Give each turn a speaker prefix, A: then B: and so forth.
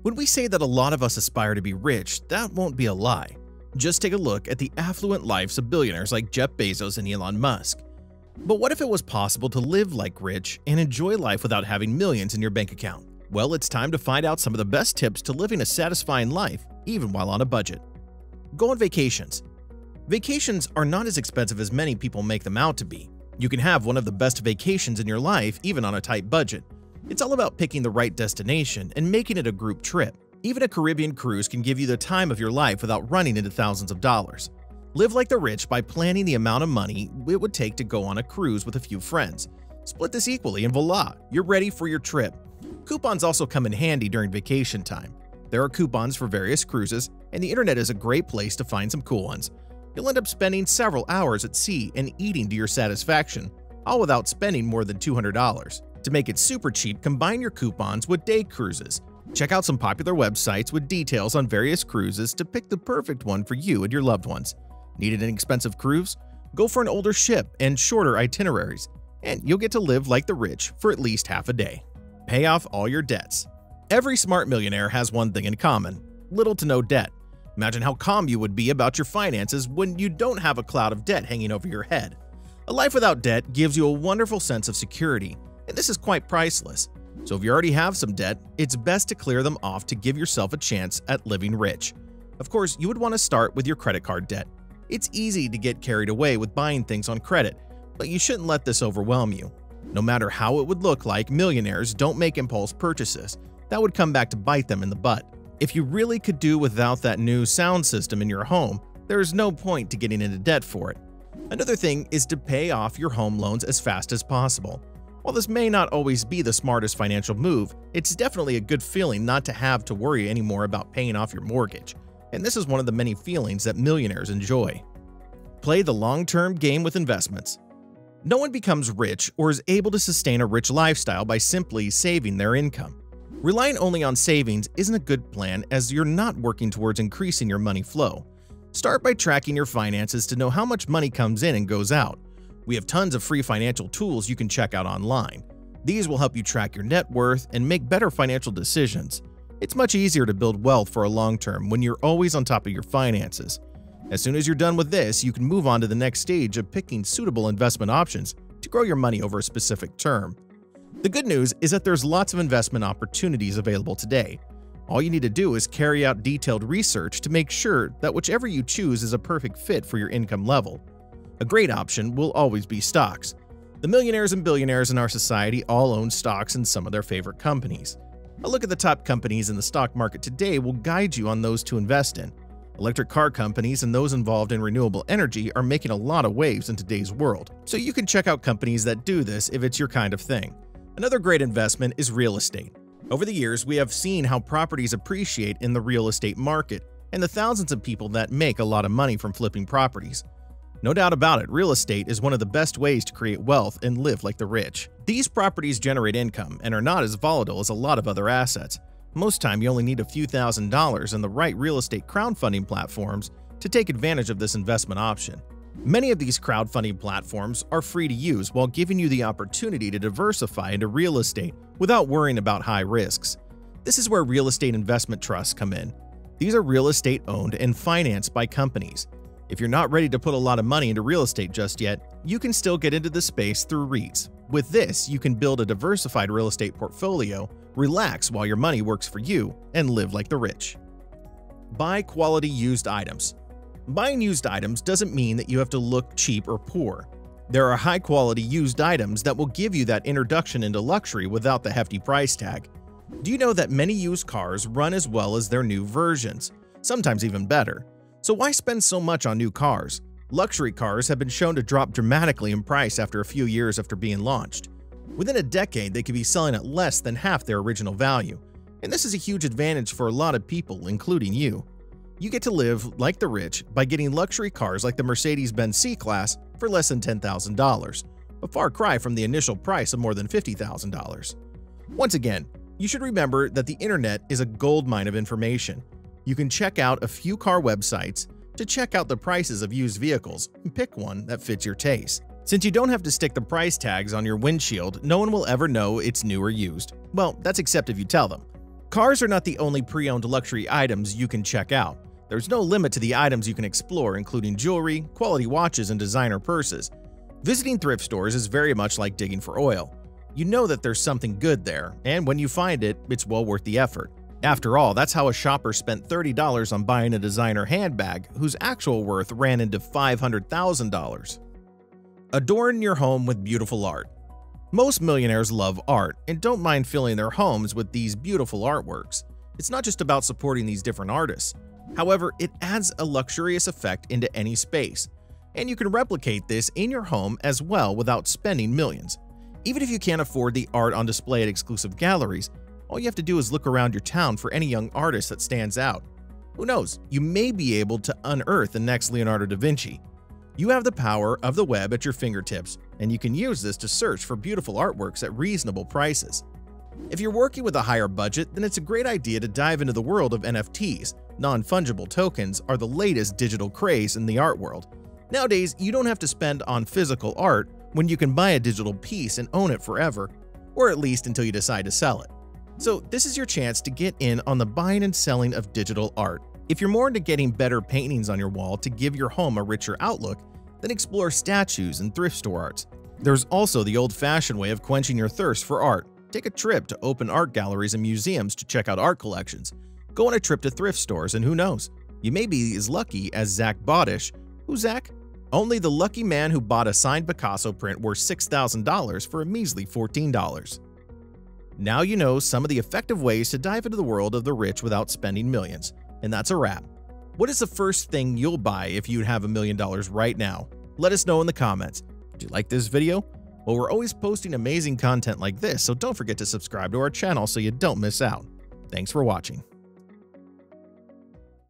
A: When we say that a lot of us aspire to be rich, that won't be a lie. Just take a look at the affluent lives of billionaires like Jeff Bezos and Elon Musk. But what if it was possible to live like rich and enjoy life without having millions in your bank account? Well, it's time to find out some of the best tips to living a satisfying life, even while on a budget. Go on vacations. Vacations are not as expensive as many people make them out to be. You can have one of the best vacations in your life even on a tight budget. It's all about picking the right destination and making it a group trip. Even a Caribbean cruise can give you the time of your life without running into thousands of dollars. Live like the rich by planning the amount of money it would take to go on a cruise with a few friends. Split this equally and voila, you're ready for your trip. Coupons also come in handy during vacation time. There are coupons for various cruises, and the internet is a great place to find some cool ones. You'll end up spending several hours at sea and eating to your satisfaction, all without spending more than $200. To make it super cheap, combine your coupons with day cruises. Check out some popular websites with details on various cruises to pick the perfect one for you and your loved ones. Needed an expensive cruise? Go for an older ship and shorter itineraries, and you'll get to live like the rich for at least half a day. Pay off all your debts. Every smart millionaire has one thing in common: little to no debt. Imagine how calm you would be about your finances when you don't have a cloud of debt hanging over your head. A life without debt gives you a wonderful sense of security, and this is quite priceless. So if you already have some debt, it's best to clear them off to give yourself a chance at living rich. Of course, you would want to start with your credit card debt. It's easy to get carried away with buying things on credit, but you shouldn't let this overwhelm you. No matter how it would look like, millionaires don't make impulse purchases. That would come back to bite them in the butt. If you really could do without that new sound system in your home, there is no point to getting into debt for it. Another thing is to pay off your home loans as fast as possible. While this may not always be the smartest financial move, it's definitely a good feeling not to have to worry anymore about paying off your mortgage. And this is one of the many feelings that millionaires enjoy. Play the long-term game with investments. No one becomes rich or is able to sustain a rich lifestyle by simply saving their income. Relying only on savings isn't a good plan, as you're not working towards increasing your money flow. Start by tracking your finances to know how much money comes in and goes out. We have tons of free financial tools you can check out online. These will help you track your net worth and make better financial decisions. It's much easier to build wealth for a long term when you're always on top of your finances. As soon as you're done with this, you can move on to the next stage of picking suitable investment options to grow your money over a specific term. The good news is that there's lots of investment opportunities available today. All you need to do is carry out detailed research to make sure that whichever you choose is a perfect fit for your income level. A great option will always be stocks. The millionaires and billionaires in our society all own stocks in some of their favorite companies. A look at the top companies in the stock market today will guide you on those to invest in. Electric car companies and those involved in renewable energy are making a lot of waves in today's world, so you can check out companies that do this if it's your kind of thing. Another great investment is real estate. Over the years, we have seen how properties appreciate in the real estate market and the thousands of people that make a lot of money from flipping properties. No doubt about it, real estate is one of the best ways to create wealth and live like the rich. These properties generate income and are not as volatile as a lot of other assets. Most time, you only need a few $1,000s and the right real estate crowdfunding platforms to take advantage of this investment option. Many of these crowdfunding platforms are free to use while giving you the opportunity to diversify into real estate without worrying about high risks. This is where real estate investment trusts come in. These are real estate owned and financed by companies. If you're not ready to put a lot of money into real estate just yet, you can still get into the space through REITs. With this, you can build a diversified real estate portfolio, relax while your money works for you, and live like the rich. Buy quality used items. Buying used items doesn't mean that you have to look cheap or poor. There are high-quality used items that will give you that introduction into luxury without the hefty price tag. Do you know that many used cars run as well as their new versions, sometimes even better? So why spend so much on new cars? Luxury cars have been shown to drop dramatically in price after a few years after being launched. Within a decade, they could be selling at less than half their original value. And this is a huge advantage for a lot of people, including you. You get to live like the rich by getting luxury cars like the Mercedes-Benz C-Class for less than $10,000, a far cry from the initial price of more than $50,000. Once again, you should remember that the internet is a goldmine of information. You can check out a few car websites to check out the prices of used vehicles and pick one that fits your taste. Since you don't have to stick the price tags on your windshield, no one will ever know it's new or used. Well, that's except if you tell them. Cars are not the only pre-owned luxury items you can check out. There's no limit to the items you can explore, including jewelry, quality watches, and designer purses. Visiting thrift stores is very much like digging for oil. You know that there's something good there, and when you find it, it's well worth the effort. After all, that's how a shopper spent $30 on buying a designer handbag whose actual worth ran into $500,000. Adorn your home with beautiful art. Most millionaires love art and don't mind filling their homes with these beautiful artworks. It's not just about supporting these different artists. However, it adds a luxurious effect into any space, and you can replicate this in your home as well without spending millions. Even if you can't afford the art on display at exclusive galleries, all you have to do is look around your town for any young artist that stands out. Who knows, you may be able to unearth the next Leonardo da Vinci. You have the power of the web at your fingertips, and you can use this to search for beautiful artworks at reasonable prices. If you're working with a higher budget, then it's a great idea to dive into the world of NFTs. Non-fungible tokens are the latest digital craze in the art world. Nowadays, you don't have to spend on physical art when you can buy a digital piece and own it forever, or at least until you decide to sell it. So this is your chance to get in on the buying and selling of digital art. If you're more into getting better paintings on your wall to give your home a richer outlook, then explore statues and thrift store arts. There's also the old-fashioned way of quenching your thirst for art. Take a trip to open art galleries and museums to check out art collections. Go on a trip to thrift stores, and who knows, you may be as lucky as Zach Bodish. Who's Zach? Only the lucky man who bought a signed Picasso print worth $6,000 for a measly $14. Now you know some of the effective ways to dive into the world of the rich without spending millions. And that's a wrap. What is the first thing you'll buy if you'd have $1 million right now? Let us know in the comments. Did you like this video? Well, we're always posting amazing content like this, so don't forget to subscribe to our channel so you don't miss out. Thanks for watching.